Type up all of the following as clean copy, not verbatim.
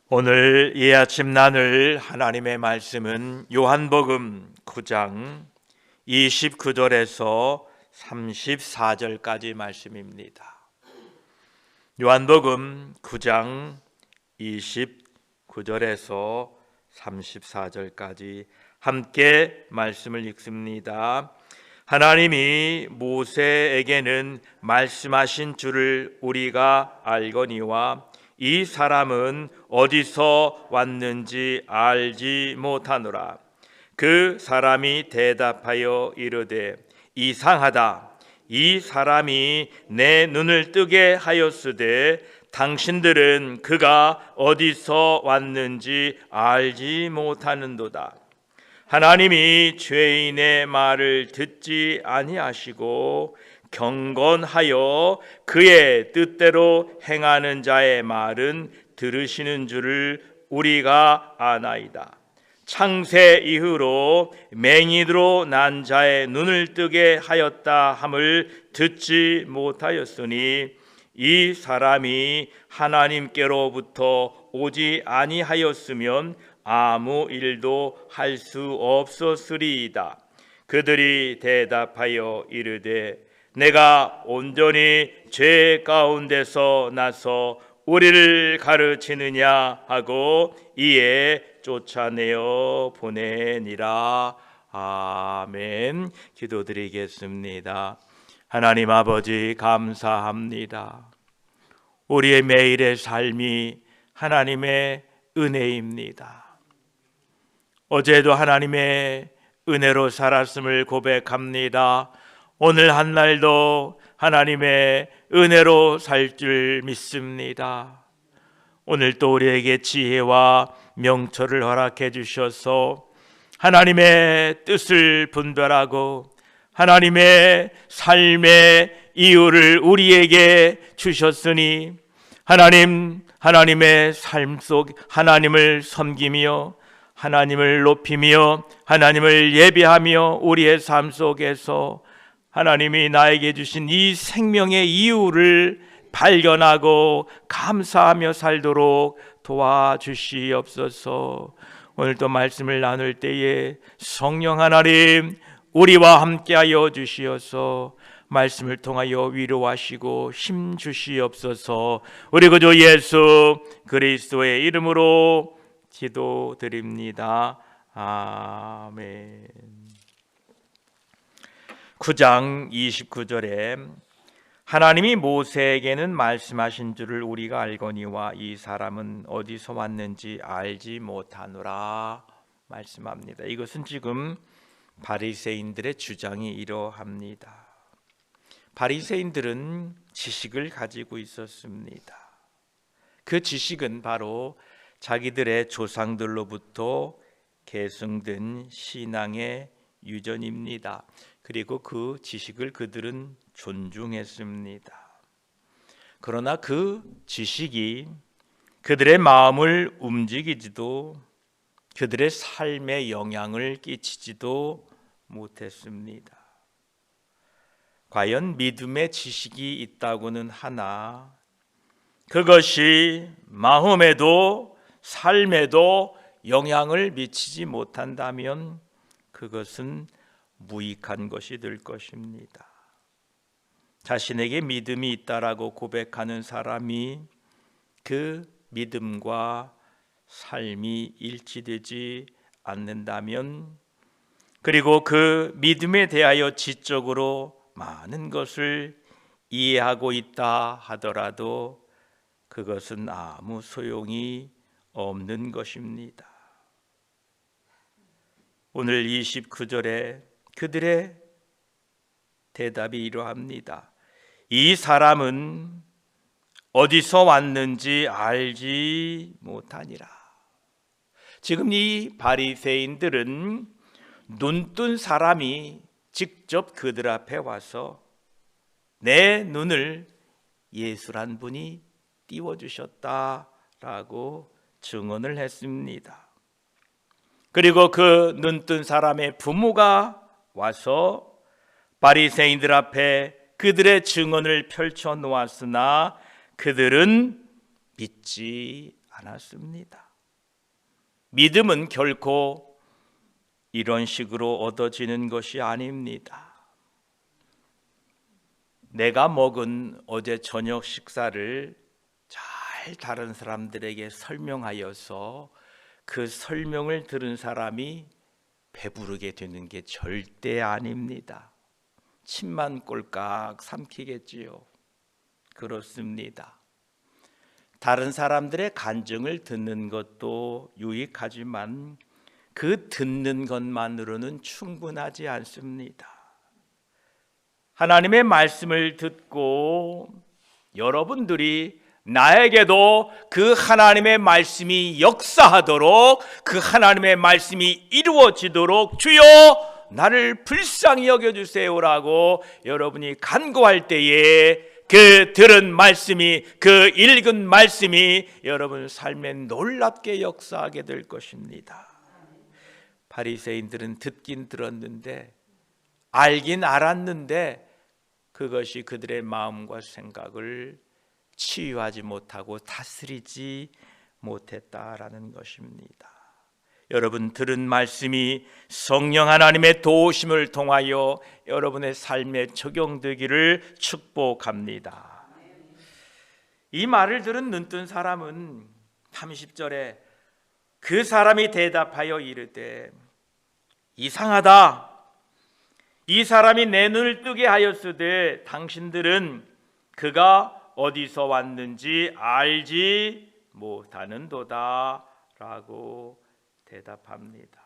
오늘 이 아침 나눌 하나님의 말씀은 요한복음 9장 29절에서 34절까지 말씀입니다. 요한복음 9장 29절에서 34절까지 함께 말씀을 읽습니다. 하나님이 모세에게는 말씀하신 줄을 우리가 알거니와 이 사람은 어디서 왔는지 알지 못하노라. 그 사람이 대답하여 이르되 이상하다. 이 사람이 내 눈을 뜨게 하였으되 당신들은 그가 어디서 왔는지 알지 못하는도다. 하나님이 죄인의 말을 듣지 아니하시고 경건하여 그의 뜻대로 행하는 자의 말은 들으시는 줄을 우리가 아나이다. 창세 이후로 맹인으로 난 자의 눈을 뜨게 하였다 함을 듣지 못하였으니 이 사람이 하나님께로부터 오지 아니하였으면 아무 일도 할 수 없었으리이다. 그들이 대답하여 이르되 내가 온전히 죄 가운데서 나서 우리를 가르치느냐 하고 이에 쫓아내어 보내니라. 아멘. 기도드리겠습니다. 하나님 아버지 감사합니다. 우리의 매일의 삶이 하나님의 은혜입니다. 어제도 하나님의 은혜로 살았음을 고백합니다. 오늘 한날도 하나님의 은혜로 살 줄 믿습니다. 오늘 또 우리에게 지혜와 명철을 허락해 주셔서 하나님의 뜻을 분별하고 하나님의 삶의 이유를 우리에게 주셨으니 하나님의 삶 속 하나님을 섬기며 하나님을 높이며 하나님을 예배하며 우리의 삶 속에서 하나님이 나에게 주신 이 생명의 이유를 발견하고 감사하며 살도록 도와주시옵소서. 오늘도 말씀을 나눌 때에 성령 하나님 우리와 함께하여 주시어서 말씀을 통하여 위로하시고 힘 주시옵소서. 우리 구주 예수 그리스도의 이름으로 기도드립니다. 아멘. 9장 29절에 하나님이 모세에게는 말씀하신 줄을 우리가 알거니와 이 사람은 어디서 왔는지 알지 못하노라 말씀합니다. 이것은 지금 바리새인들의 주장이 이러합니다. 바리새인들은 지식을 가지고 있었습니다. 그 지식은 바로 자기들의 조상들로부터 계승된 신앙의 유전입니다. 그리고 그 지식을 그들은 존중했습니다. 그러나 그 지식이 그들의 마음을 움직이지도 그들의 삶에 영향을 끼치지도 못했습니다. 과연 믿음의 지식이 있다고는 하나 그것이 마음에도 삶에도 영향을 미치지 못한다면 그것은 무익한 것이 될 것입니다. 자신에게 믿음이 있다라고 고백하는 사람이 그 믿음과 삶이 일치되지 않는다면 그리고 그 믿음에 대하여 지적으로 많은 것을 이해하고 있다 하더라도 그것은 아무 소용이 없는 것입니다. 오늘 29절에 그들의 대답이 이러합니다. 이 사람은 어디서 왔는지 알지 못하니라. 지금 이 바리새인들은 눈뜬 사람이 직접 그들 앞에 와서 내 눈을 예수란 분이 띄워주셨다라고 증언을 했습니다. 그리고 그 눈뜬 사람의 부모가 와서 바리새인들 앞에 그들의 증언을 펼쳐 놓았으나 그들은 믿지 않았습니다. 믿음은 결코 이런 식으로 얻어지는 것이 아닙니다. 내가 먹은 어제 저녁 식사를 잘 다른 사람들에게 설명하여서 그 설명을 들은 사람이 배부르게 되는 게 절대 아닙니다. 침만 꼴깍 삼키겠지요. 그렇습니다. 다른 사람들의 간증을 듣는 것도 유익하지만 그 듣는 것만으로는 충분하지 않습니다. 하나님의 말씀을 듣고 여러분들이 나에게도 그 하나님의 말씀이 역사하도록, 그 하나님의 말씀이 이루어지도록 주여 나를 불쌍히 여겨주세요라고 여러분이 간구할 때에 그 들은 말씀이, 그 읽은 말씀이 여러분 삶에 놀랍게 역사하게 될 것입니다. 바리새인들은 듣긴 들었는데, 알긴 알았는데 그것이 그들의 마음과 생각을 치유하지 못하고 다스리지 못했다라는 것입니다. 여러분 들은 말씀이 성령 하나님의 도우심을 통하여 여러분의 삶에 적용되기를 축복합니다. 이 말을 들은 눈뜬 사람은 30절에 그 사람이 대답하여 이르되 이상하다. 이 사람이 내 눈을 뜨게 하였으되 당신들은 그가 어디서 왔는지 알지 못하는도다 라고 대답합니다.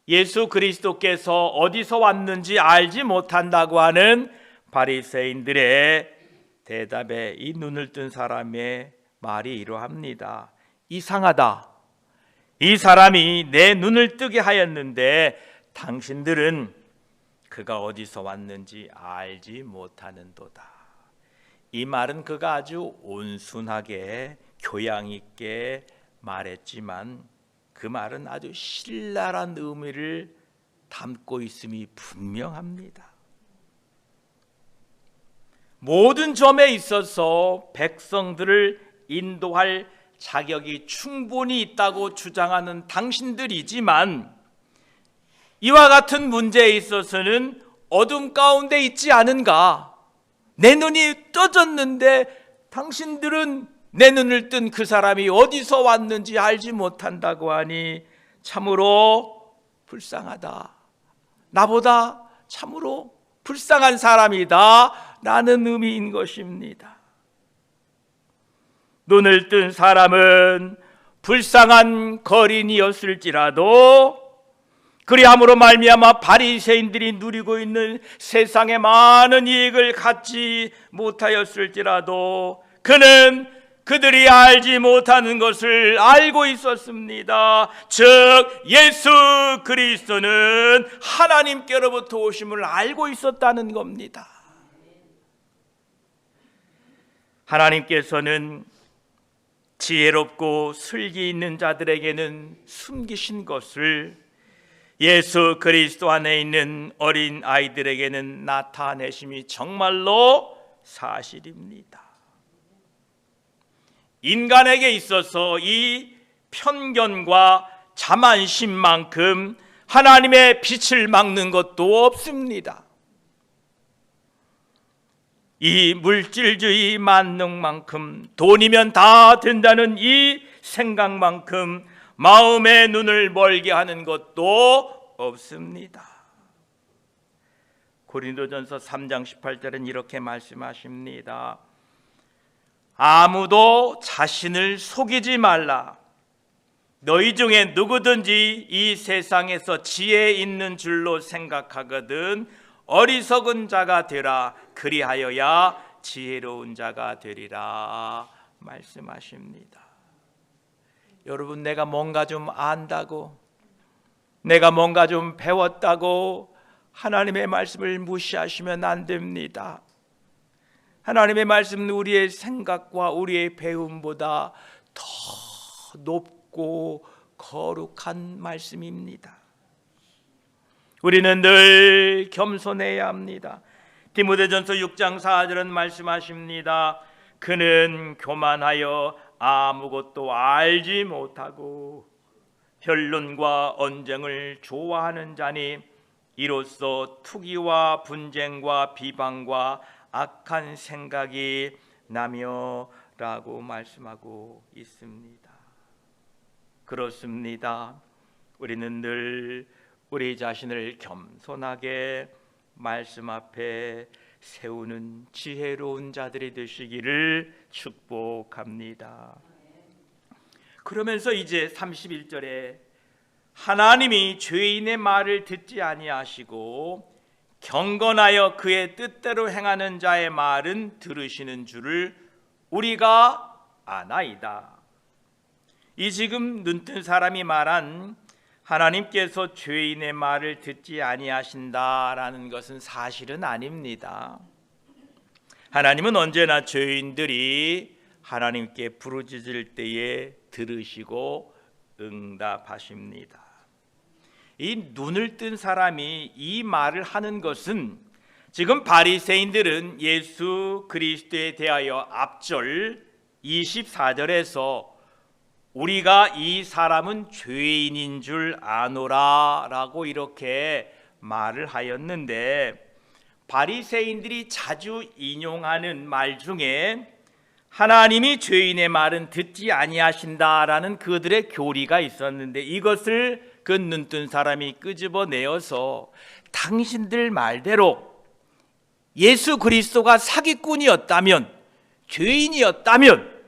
예수 그리스도께서 어디서 왔는지 알지 못한다고 하는 바리새인들의 대답에 이 눈을 뜬 사람의 말이 이러합니다. 이상하다. 이 사람이 내 눈을 뜨게 하였는데 당신들은 그가 어디서 왔는지 알지 못하는도다. 이 말은 그가 아주 온순하게 교양 있게 말했지만 그 말은 아주 신랄한 의미를 담고 있음이 분명합니다. 모든 점에 있어서 백성들을 인도할 자격이 충분히 있다고 주장하는 당신들이지만 이와 같은 문제에 있어서는 어둠 가운데 있지 않은가? 내 눈이 떠졌는데 당신들은 내 눈을 뜬 그 사람이 어디서 왔는지 알지 못한다고 하니 참으로 불쌍하다. 나보다 참으로 불쌍한 사람이다 라는 의미인 것입니다. 눈을 뜬 사람은 불쌍한 거린이었을지라도 그리함으로 말미암아 바리새인들이 누리고 있는 세상의 많은 이익을 갖지 못하였을지라도 그는 그들이 알지 못하는 것을 알고 있었습니다. 즉 예수 그리스도는 하나님께로부터 오심을 알고 있었다는 겁니다. 하나님께서는 지혜롭고 슬기 있는 자들에게는 숨기신 것을 예수 그리스도 안에 있는 어린 아이들에게는 나타내심이 정말로 사실입니다. 인간에게 있어서 이 편견과 자만심만큼 하나님의 빛을 막는 것도 없습니다. 이 물질주의 만능만큼 돈이면 다 된다는 이 생각만큼 마음의 눈을 멀게 하는 것도 없습니다. 고린도전서 3장 18절은 이렇게 말씀하십니다. 아무도 자신을 속이지 말라. 너희 중에 누구든지 이 세상에서 지혜 있는 줄로 생각하거든 어리석은 자가 되라. 그리하여야 지혜로운 자가 되리라 말씀하십니다. 여러분, 내가 뭔가 좀 안다고, 내가 뭔가 좀 배웠다고 하나님의 말씀을 무시하시면 안 됩니다. 하나님의 말씀은 우리의 생각과 우리의 배움보다 더 높고 거룩한 말씀입니다. 우리는 늘 겸손해야 합니다. 디모데전서 6장 4절은 말씀하십니다. 그는 교만하여 아무것도 알지 못하고 변론과 언쟁을 좋아하는 자니 이로써 투기와 분쟁과 비방과 악한 생각이 나며 라고 말씀하고 있습니다. 그렇습니다. 우리는 늘 우리 자신을 겸손하게 말씀 앞에 세우는 지혜로운 자들이 되시기를 축복합니다. 그러면서 이제 31절에 하나님이 죄인의 말을 듣지 아니하시고 경건하여 그의 뜻대로 행하는 자의 말은 들으시는 줄을 우리가 아나이다. 이 지금 눈뜬 사람이 말한 하나님께서 죄인의 말을 듣지 아니하신다라는 것은 사실은 아닙니다. 하나님은 언제나 죄인들이 하나님께 부르짖을 때에 들으시고 응답하십니다. 이 눈을 뜬 사람이 이 말을 하는 것은 지금 바리새인들은 예수 그리스도에 대하여 앞절 24절에서 우리가 이 사람은 죄인인 줄 아노라 라고 이렇게 말을 하였는데, 바리새인들이 자주 인용하는 말 중에 하나님이 죄인의 말은 듣지 아니하신다라는 그들의 교리가 있었는데, 이것을 그 눈뜬 사람이 끄집어내어서 당신들 말대로 예수 그리스도가 사기꾼이었다면, 죄인이었다면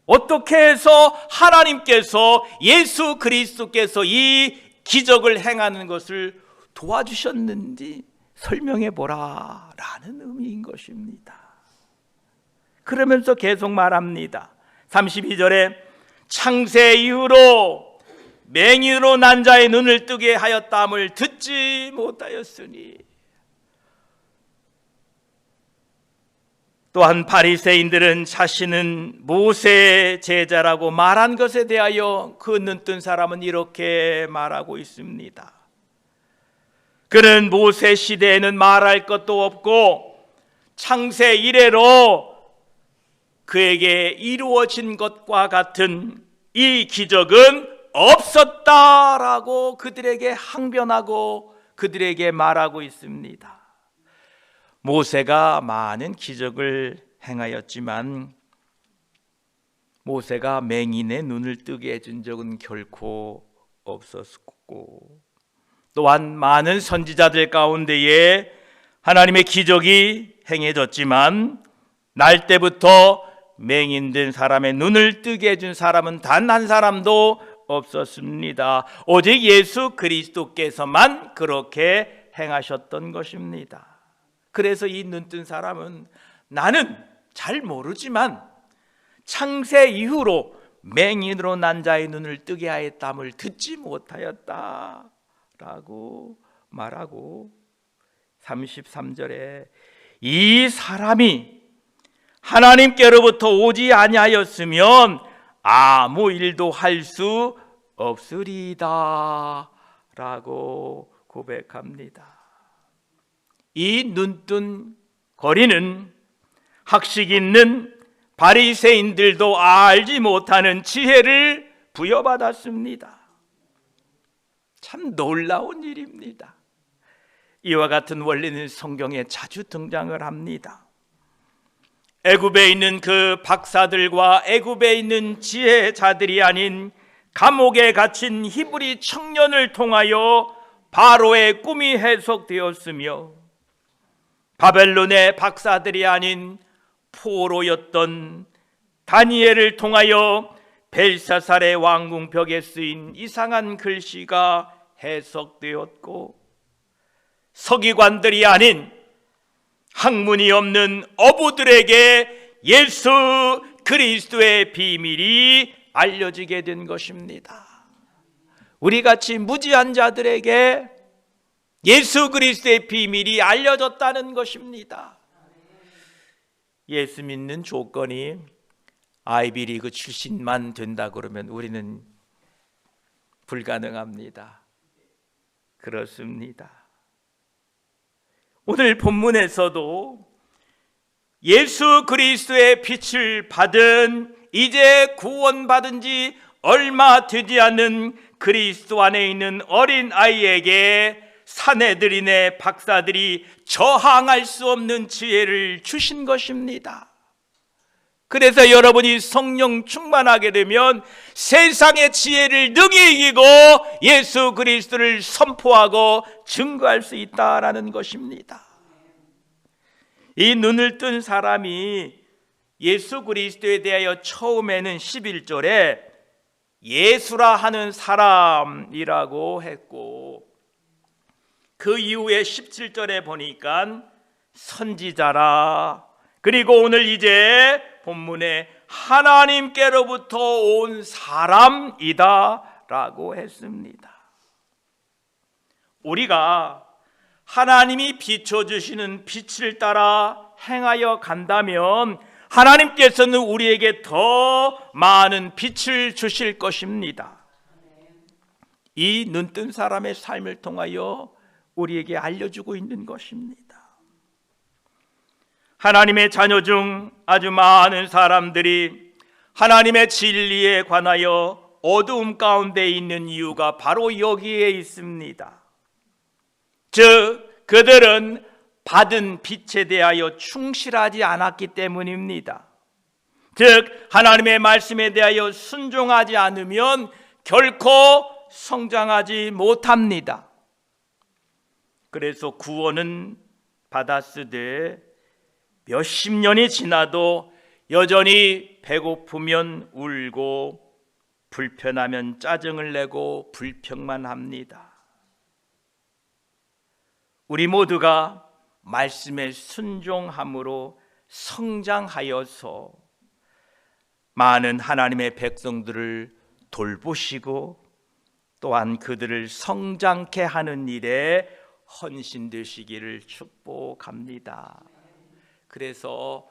어떻게 해서 하나님께서 예수 그리스도께서 이 기적을 행하는 것을 도와주셨는지 설명해 보라 라는 의미인 것입니다. 그러면서 계속 말합니다. 32절에 창세 이후로 맹인으로 난 자의 눈을 뜨게 하였다함을 듣지 못하였으니, 또한 바리새인들은 자신은 모세의 제자라고 말한 것에 대하여 그 눈뜬 사람은 이렇게 말하고 있습니다. 그는 모세 시대에는 말할 것도 없고 창세 이래로 그에게 이루어진 것과 같은 이 기적은 없었다라고 그들에게 항변하고 그들에게 말하고 있습니다. 모세가 많은 기적을 행하였지만 모세가 맹인의 눈을 뜨게 해준 적은 결코 없었고, 또한 많은 선지자들 가운데에 하나님의 기적이 행해졌지만 날 때부터 맹인된 사람의 눈을 뜨게 해준 사람은 단 한 사람도 없었습니다. 오직 예수 그리스도께서만 그렇게 행하셨던 것입니다. 그래서 이 눈뜬 사람은 나는 잘 모르지만 창세 이후로 맹인으로 난 자의 눈을 뜨게 하였다함을 듣지 못하였다 라고 말하고, 33절에 이 사람이 하나님께로부터 오지 아니하였으면 아무 일도 할 수 없으리다 라고 고백합니다. 이 눈뜬 거리는 학식 있는 바리새인들도 알지 못하는 지혜를 부여받았습니다. 참 놀라운 일입니다. 이와 같은 원리는 성경에 자주 등장을 합니다. 애굽에 있는 그 박사들과 애굽에 있는 지혜자들이 아닌 감옥에 갇힌 히브리 청년을 통하여 바로의 꿈이 해석되었으며, 바벨론의 박사들이 아닌 포로였던 다니엘을 통하여 벨사살의 왕궁벽에 쓰인 이상한 글씨가 해석되었고, 서기관들이 아닌 학문이 없는 어부들에게 예수 그리스도의 비밀이 알려지게 된 것입니다. 우리같이 무지한 자들에게 예수 그리스도의 비밀이 알려졌다는 것입니다. 예수 믿는 조건이 아이비리그 출신만 된다 그러면 우리는 불가능합니다. 그렇습니다. 오늘 본문에서도 예수 그리스도의 빛을 받은 이제 구원받은 지 얼마 되지 않는 그리스도 안에 있는 어린 아이에게 사내들이네 박사들이 저항할 수 없는 지혜를 주신 것입니다. 그래서 여러분이 성령 충만하게 되면 세상의 지혜를 능히 이기고 예수 그리스도를 선포하고 증거할 수 있다라는 것입니다. 이 눈을 뜬 사람이 예수 그리스도에 대하여 처음에는 11절에 예수라 하는 사람이라고 했고, 그 이후에 17절에 보니까 선지자라, 그리고 오늘 이제 본문에 하나님께로부터 온 사람이다 라고 했습니다. 우리가 하나님이 비춰주시는 빛을 따라 행하여 간다면 하나님께서는 우리에게 더 많은 빛을 주실 것입니다. 이 눈뜬 사람의 삶을 통하여 우리에게 알려주고 있는 것입니다. 하나님의 자녀 중 아주 많은 사람들이 하나님의 진리에 관하여 어두움 가운데 있는 이유가 바로 여기에 있습니다. 즉, 그들은 받은 빛에 대하여 충실하지 않았기 때문입니다. 즉, 하나님의 말씀에 대하여 순종하지 않으면 결코 성장하지 못합니다. 그래서 구원은 받았으되 몇십 년이 지나도 여전히 배고프면 울고 불편하면 짜증을 내고 불평만 합니다. 우리 모두가 말씀에 순종함으로 성장하여서 많은 하나님의 백성들을 돌보시고 또한 그들을 성장케 하는 일에 헌신되시기를 축복합니다. 그래서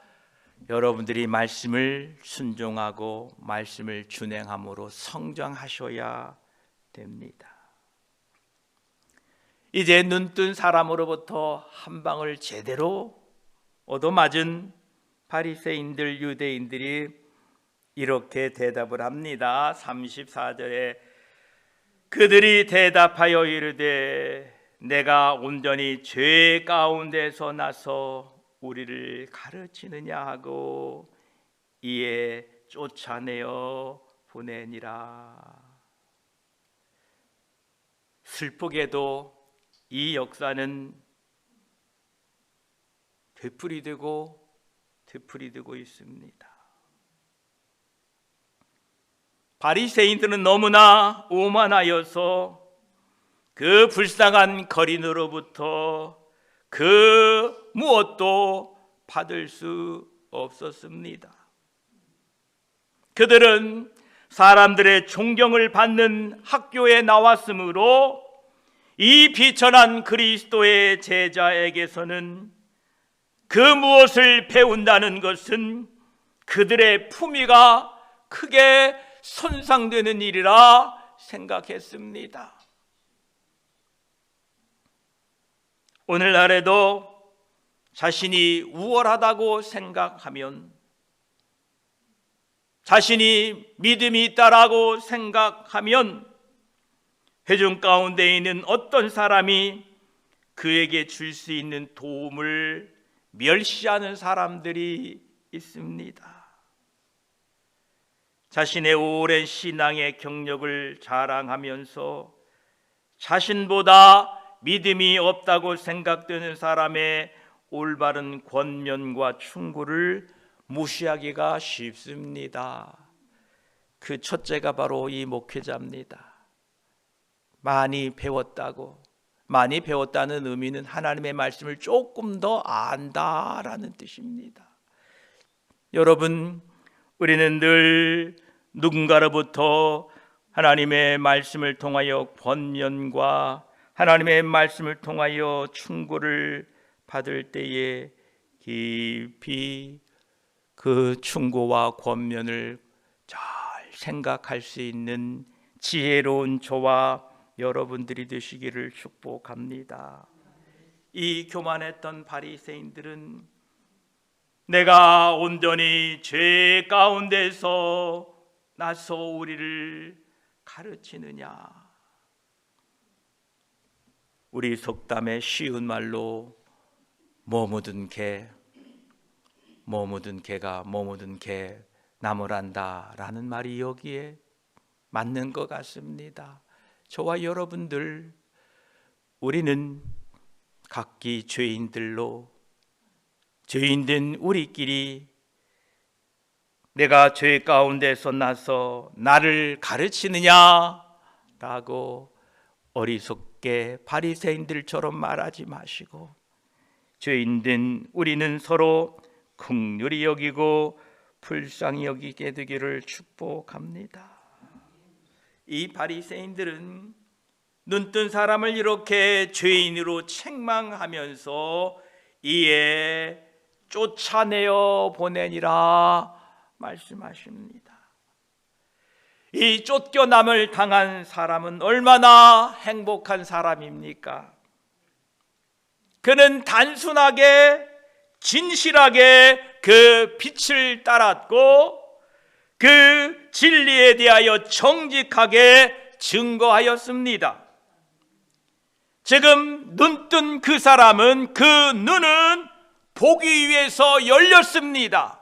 여러분들이 말씀을 순종하고 말씀을 준행함으로 성장하셔야 됩니다. 이제 눈뜬 사람으로부터 한 방을 제대로 얻어맞은 바리새인들, 유대인들이 이렇게 대답을 합니다. 34절에 그들이 대답하여 이르되 내가 온전히 죄 가운데서 나서 우리를 가르치느냐 하고 이에 쫓아내어 보내니라. 슬프게도 이 역사는 되풀이되고 있습니다. 바리새인들은 너무나 오만하여서 그 불쌍한 거린으로부터 그 무엇도 받을 수 없었습니다. 그들은 사람들의 존경을 받는 학교에 나왔으므로 이 비천한 그리스도의 제자에게서는 그 무엇을 배운다는 것은 그들의 품위가 크게 손상되는 일이라 생각했습니다. 오늘날에도 자신이 우월하다고 생각하면, 자신이 믿음이 있다라고 생각하면 회중 가운데 있는 어떤 사람이 그에게 줄 수 있는 도움을 멸시하는 사람들이 있습니다. 자신의 오랜 신앙의 경력을 자랑하면서 자신보다 믿음이 없다고 생각되는 사람의 올바른 권면과 충고를 무시하기가 쉽습니다. 그 첫째가 바로 이 목회자입니다. 많이 배웠다는 의미는 하나님의 말씀을 조금 더 안다라는 뜻입니다. 여러분, 우리는 늘 누군가로부터 하나님의 말씀을 통하여 권면과 하나님의 말씀을 통하여 충고를 받을 때에 깊이 그 충고와 권면을 잘 생각할 수 있는 지혜로운 저와 여러분들이 되시기를 축복합니다. 이 교만했던 바리새인들은 내가 온전히 죄 가운데서 나서 우리를 가르치느냐? 우리 속담에 쉬운 말로 뭐 묻은 개, 뭐 묻은 개가 뭐 묻은 개 나무란다 라는 말이 여기에 맞는 것 같습니다. 저와 여러분들, 우리는 각기 죄인들로, 죄인된 우리끼리 내가 죄 가운데서 나서 나를 가르치느냐 라고 어리석게 바리새인들처럼 말하지 마시고, 죄인된 우리는 서로 긍휼히 여기고 불쌍히 여기게 되기를 축복합니다. 이 바리새인들은 눈뜬 사람을 이렇게 죄인으로 책망하면서 이에 쫓아내어 보내니라 말씀하십니다. 이 쫓겨남을 당한 사람은 얼마나 행복한 사람입니까? 그는 단순하게 진실하게 그 빛을 따랐고 그 진리에 대하여 정직하게 증거하였습니다. 지금 눈뜬 그 사람은 그 눈은 보기 위해서 열렸습니다.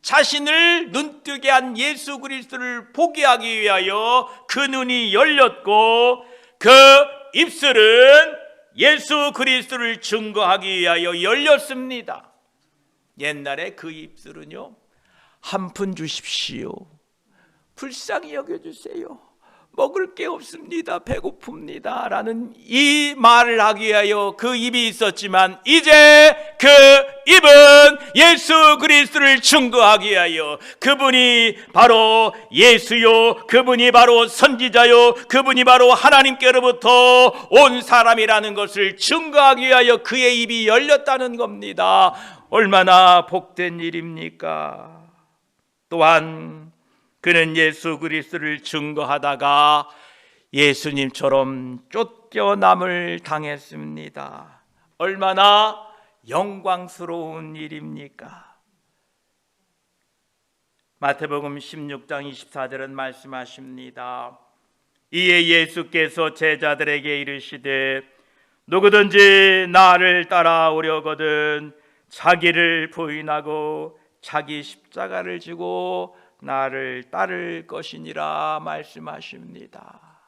자신을 눈뜨게 한 예수 그리스도를 보게 하기 위하여 그 눈이 열렸고, 그 입술은 예수 그리스도를 증거하기 위하여 열렸습니다. 옛날에 그 입술은요, 한 푼 주십시오, 불쌍히 여겨주세요, 먹을 게 없습니다, 배고픕니다 라는 이 말을 하기 위하여 그 입이 있었지만, 이제 그 입은 예수 그리스도를 증거하기 위하여 그분이 바로 예수요, 그분이 바로 선지자요, 그분이 바로 하나님께로부터 온 사람이라는 것을 증거하기 위하여 그의 입이 열렸다는 겁니다. 얼마나 복된 일입니까? 또한 그는 예수 그리스도를 증거하다가 예수님처럼 쫓겨남을 당했습니다. 얼마나 영광스러운 일입니까? 마태복음 16장 24절은 말씀하십니다. 이에 예수께서 제자들에게 이르시되 누구든지 나를 따라오려거든 자기를 부인하고 자기 십자가를 지고 나를 따를 것이니라 말씀하십니다.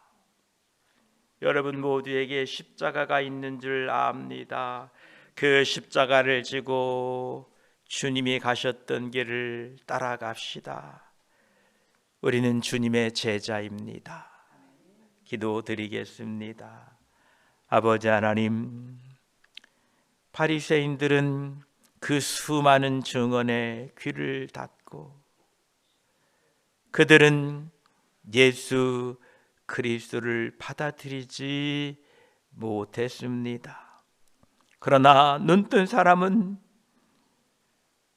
여러분 모두에게 십자가가 있는 줄 압니다. 그 십자가를 지고 주님이 가셨던 길을 따라갑시다. 우리는 주님의 제자입니다. 기도드리겠습니다. 아버지 하나님, 바리새인들은 그 수많은 증언에 귀를 닫고 그들은 예수 그리스도를 받아들이지 못했습니다. 그러나 눈뜬 사람은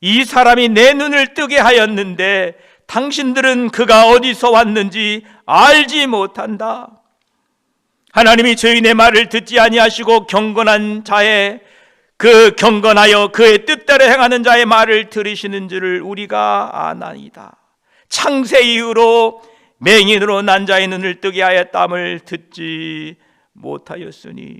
이 사람이 내 눈을 뜨게 하였는데 당신들은 그가 어디서 왔는지 알지 못한다. 하나님이 죄인의 말을 듣지 아니하시고 경건한 자의 경건하여 그의 뜻대로 행하는 자의 말을 들으시는 줄을 우리가 아나이다. 창세 이후로 맹인으로 난 자의 눈을 뜨게 하였담을 듣지 못하였으니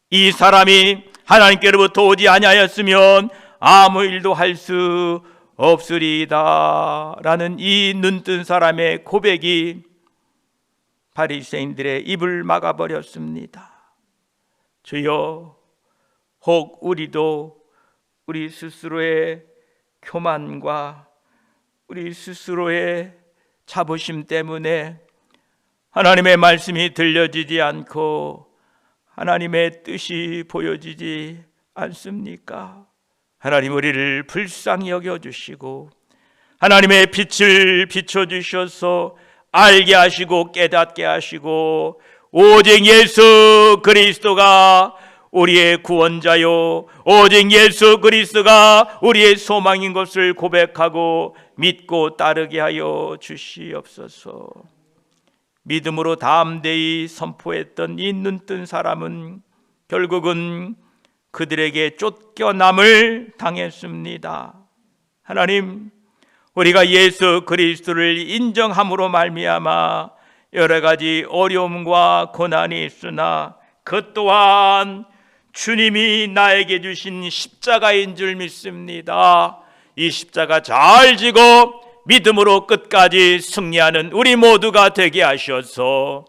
이 사람이 하나님께로부터 오지 아니하였으면 아무 일도 할 수 없으리이다 라는 이 눈뜬 사람의 고백이 바리새인들의 입을 막아버렸습니다. 주여, 혹 우리도 우리 스스로의 교만과 우리 스스로의 자부심 때문에 하나님의 말씀이 들려지지 않고 하나님의 뜻이 보여지지 않습니까? 하나님, 우리를 불쌍히 여겨주시고 하나님의 빛을 비춰주셔서 알게 하시고 깨닫게 하시고 오직 예수 그리스도가 우리의 구원자요, 오직 예수 그리스도가 우리의 소망인 것을 고백하고 믿고 따르게 하여 주시옵소서. 믿음으로 담대히 선포했던 이 눈뜬 사람은 결국은 그들에게 쫓겨남을 당했습니다. 하나님, 우리가 예수 그리스도를 인정함으로 말미암아 여러 가지 어려움과 고난이 있으나 그 또한 주님이 나에게 주신 십자가인 줄 믿습니다. 이 십자가 잘 지고 믿음으로 끝까지 승리하는 우리 모두가 되게 하셔서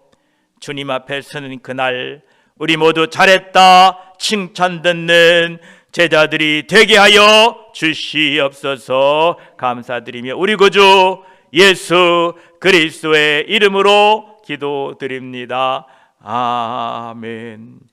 주님 앞에 서는 그날 우리 모두 잘했다 칭찬 듣는 제자들이 되게 하여 주시옵소서. 감사드리며 우리 구주 예수 그리스도의 이름으로 기도드립니다. 아멘.